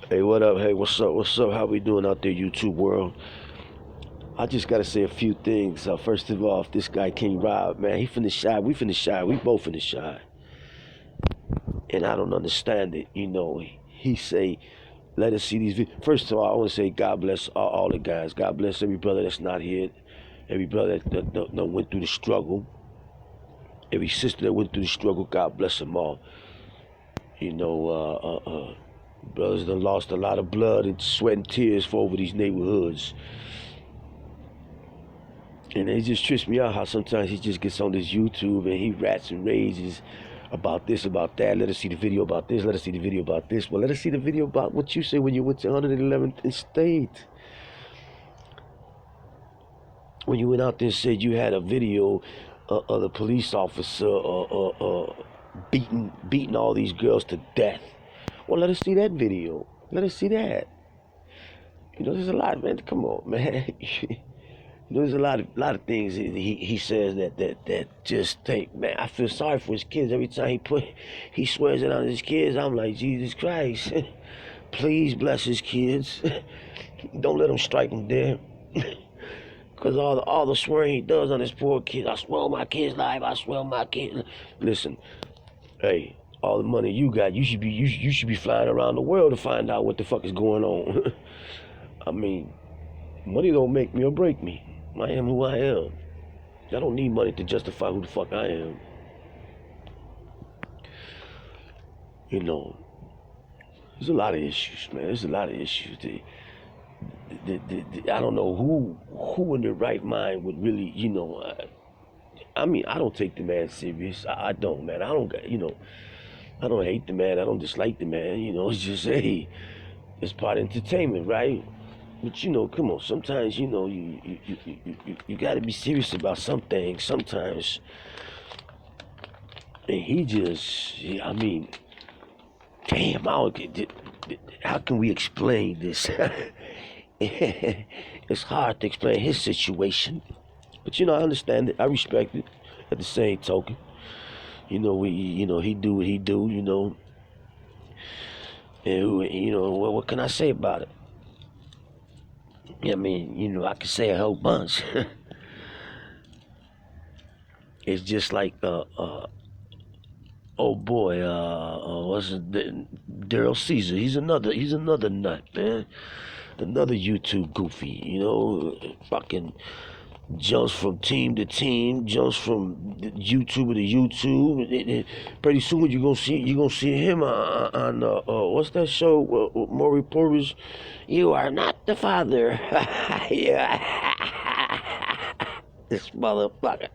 Hey, what up? Hey, what's up? What's up? How we doing out there, YouTube world? I just gotta say a few things. First of all, if this guy King Rob, man, he finna shy. We finna shy. We both finna shy. And I don't understand it. He say, let us see these videos. First of all, I want to say God bless all the guys. God bless every brother that's not here. Every brother that went through the struggle. Every sister that went through the struggle. God bless them all. Brothers that lost a lot of blood and sweat and tears for over these neighborhoods. And it just trips me out how sometimes he just gets on this YouTube and he rats and rages about this, about that. Let us see the video about this. Let us see the video about this. Well, let us see the video about what you said when you went to 111th State. When you went out there and said you had a video of the police officer beating all these girls to death. Well, let us see that video. Let us see that. There's a lot, man. Come on, man. There's a lot of things he says that just think, man, I feel sorry for his kids. Every time he swears it on his kids, I'm like, Jesus Christ, please bless his kids. Don't let him strike them dead. Because all the swearing he does on his poor kids, I swear on my kids' life, I swear on my kids. Listen, hey, all the money you got, you should be flying around the world to find out what the fuck is going on. I mean, money don't make me or break me. I am who I am. I don't need money to justify who the fuck I am. There's a lot of issues, man. There's a lot of issues. I don't know who in their right mind would really, I don't take the man serious. I don't, man. I don't hate the man. I don't dislike the man. It's just, hey, it's part of entertainment, right? But come on. Sometimes you got to be serious about some things. Sometimes, and damn, how can we explain this? It's hard to explain his situation, but I understand it. I respect it. At the same token, he do what he do. And what can I say about it? I can say a whole bunch. It's just like oh boy, what's it? Daryl Caesar. He's another nut, man. Another YouTube goofy. Fucking jumps from team to team, jumps from YouTuber to YouTube. Pretty soon you're gonna see him on what's that show? More reporters. You are not the father. Yeah. This motherfucker.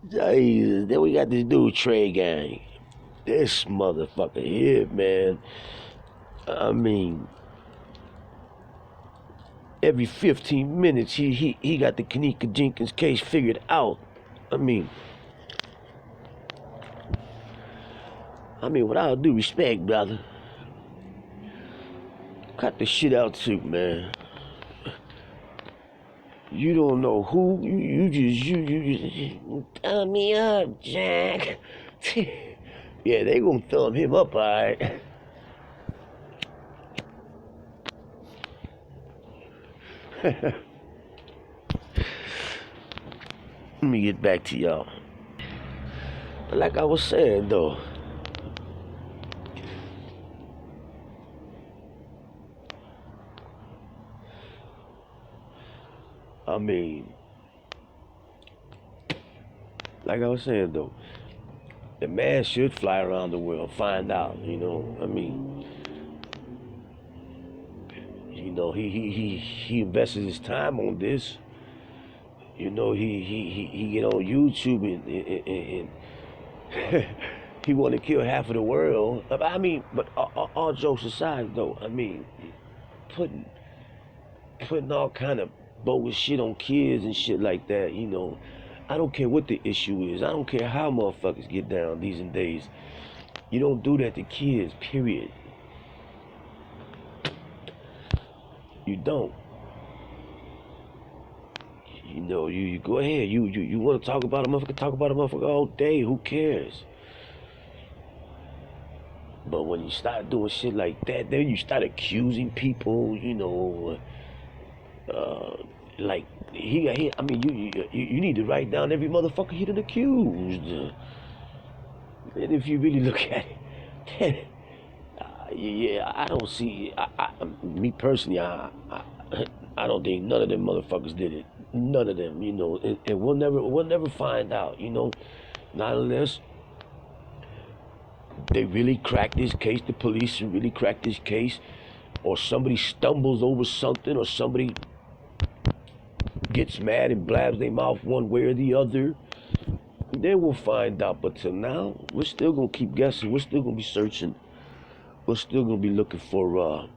Jesus. Then we got this dude Trey Gang. This motherfucker here, man. Every 15 minutes, he got the Kanika Jenkins case figured out. With all due respect, brother, cut the shit out too, man. You don't know who you just thumb me up, Jack. Yeah, they gonna thumb him up, alright. Let me get back to y'all. But like I was saying though, the man should fly around the world, find out, he invested his time on this. He get on YouTube and he want to kill half of the world. But all jokes aside, though, putting all kind of bogus shit on kids and shit like that. I don't care what the issue is. I don't care how motherfuckers get down these days. You don't do that to kids, period. You don't. You go ahead. You want to talk about a motherfucker all day. Who cares? But when you start doing shit like that, then you start accusing people, like I mean, you need to write down every motherfucker he done accused. And if you really look at it, then, yeah, I don't see. Me personally, I don't think none of them motherfuckers did it. None of them, and we'll never find out, not unless they really crack this case. The police really crack this case, or somebody stumbles over something, or somebody gets mad and blabs their mouth one way or the other. Then we'll find out. But till now, we're still gonna keep guessing. We're still gonna be searching. We're still gonna be looking for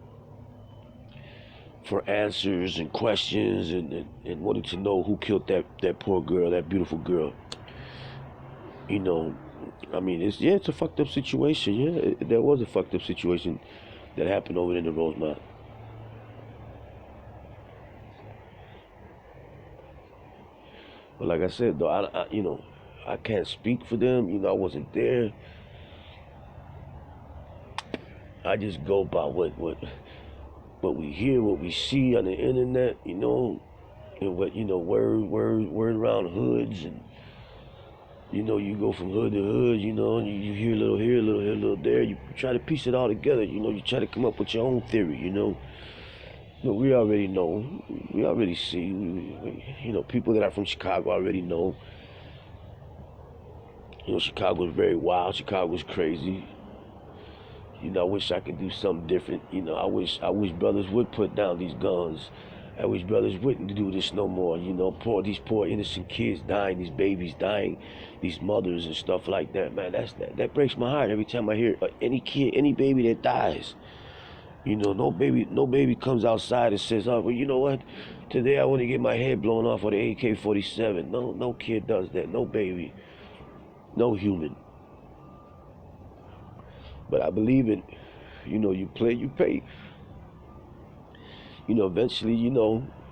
answers and questions, and wanting to know who killed that poor girl, that beautiful girl. I mean, it's a fucked up situation. Yeah, there was a fucked up situation that happened over in the Rosemont. But like I said, though, I can't speak for them. I wasn't there. I just go by what we hear, what we see on the internet, and what word around hoods, and you go from hood to hood, and you hear a little here, a little here, a little there. You try to piece it all together. You try to come up with your own theory. But we already know. We already see. People that are from Chicago already know. Chicago is very wild. Chicago is crazy. I wish I could do something different. I wish brothers would put down these guns. I wish brothers wouldn't do this no more. These poor innocent kids dying, these babies dying, these mothers and stuff like that. Man, that breaks my heart every time I hear any kid, any baby that dies. No baby comes outside and says, "Oh, well, you know what? Today I want to get my head blown off with an AK-47." No kid does that. No baby, no human. But I believe in, you play, you pay. Eventually,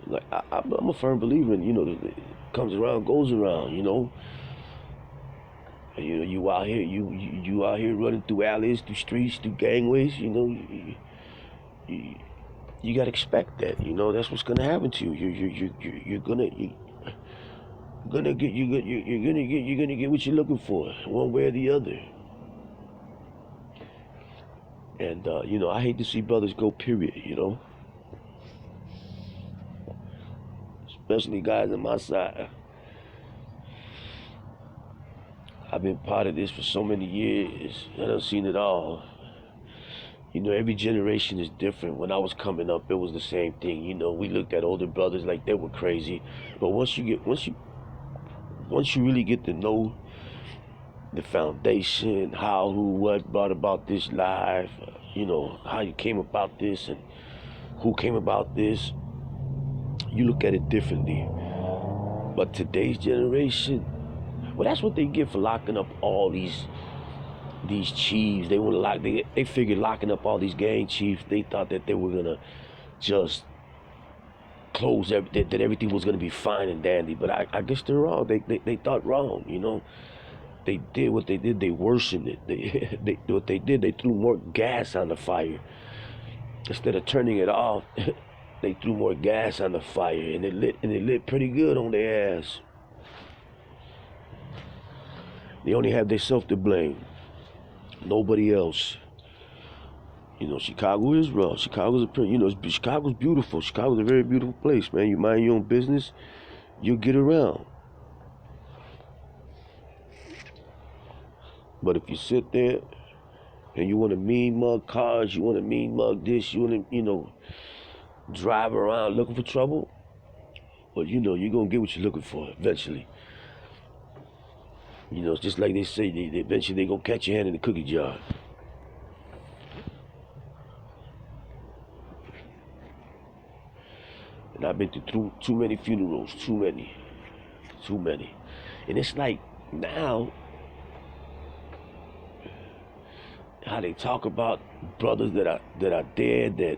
like I'm a firm believer in, it comes around, goes around. You out here, you out here running through alleys, through streets, through gangways. You gotta expect that. That's what's gonna happen to you. You're gonna get what you're looking for, one way or the other. And I hate to see brothers go, period. Especially guys on my side. I've been part of this for so many years. I've seen it all. Every generation is different. When I was coming up, it was the same thing. We looked at older brothers like they were crazy. But once you really get to know the foundation, how, who, what brought about this life, how you came about this and who came about this, you look at it differently. But today's generation, well, that's what they get for locking up all these chiefs. They want to lock. They figured locking up all these gang chiefs. They thought that they were gonna just close that everything was gonna be fine and dandy. But I guess they're wrong. They thought wrong. They did what they did. They worsened it. They what they did. They threw more gas on the fire instead of turning it off. They threw more gas on the fire, and it lit pretty good on their ass. They only have themselves to blame. Nobody else. Chicago is rough. Chicago's beautiful. Chicago's a very beautiful place, man. You mind your own business, you'll get around. But if you sit there and you want to mean mug cars, you want to mean mug this, you want to, drive around looking for trouble, well, you're going to get what you're looking for eventually. It's just like they say, eventually they're going to catch your hand in the cookie jar. And I've been through too many funerals, too many. And it's like now, how they talk about brothers that are dead, that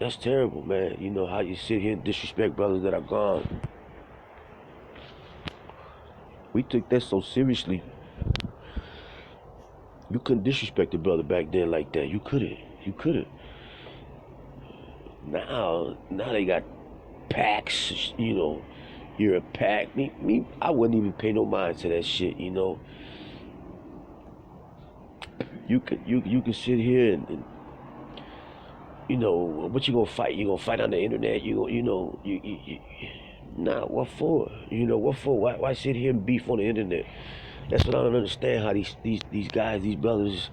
that's terrible, man. How you sit here and disrespect brothers that are gone. We took that so seriously You couldn't disrespect the brother back then like that. You couldn't. You couldn't. Now they got packs. You know, you're a pack. Me, I wouldn't even pay no mind to that shit. You know, you could sit here and you know what you gonna fight? You gonna fight on the internet? Nah, what for? You know what for? Why sit here and beef on the internet? That's what I don't understand. How these guys, these brothers,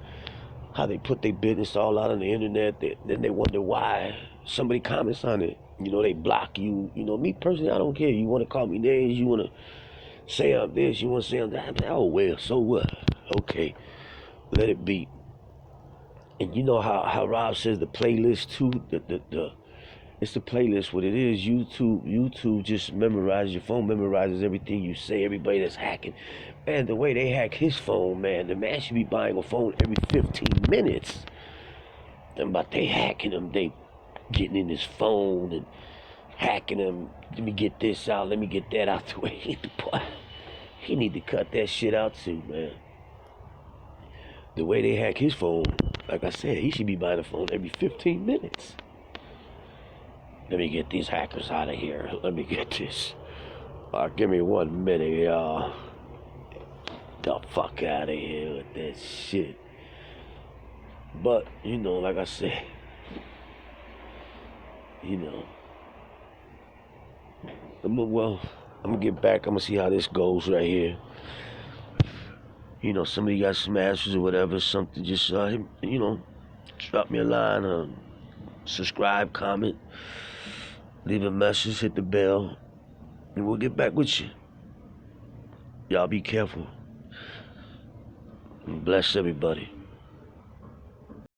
how they put their business all out on the internet. Then they wonder why somebody comments on it. You know, they block you. You know, me personally, I don't care. You want to call me names. You want to say I'm this. You want to say I'm that. Oh well, so what? Okay, let it be. And you know how Rob says the playlist too. The it's the playlist. What it is, YouTube just memorizes your phone, memorizes everything you say. Everybody that's hacking, man, the way they hack his phone, man, the man should be buying a phone every 15 minutes. But they hacking him, they getting in his phone and hacking him. Let me get this out. Let me get that out the way. Boy, he need to cut that shit out too, man. The way they hack his phone, like I said, he should be buying a phone every 15 minutes. Let me get these hackers out of here. Let me get this. Give me 1 minute, y'all. The fuck out of here with that shit. But, you know, like I said, you know, I'm gonna get back. I'm gonna see how this goes right here. You know, somebody got smashes or whatever, something, just, you know, drop me a line, subscribe, comment, leave a message, hit the bell, and we'll get back with you. Y'all be careful. And bless everybody.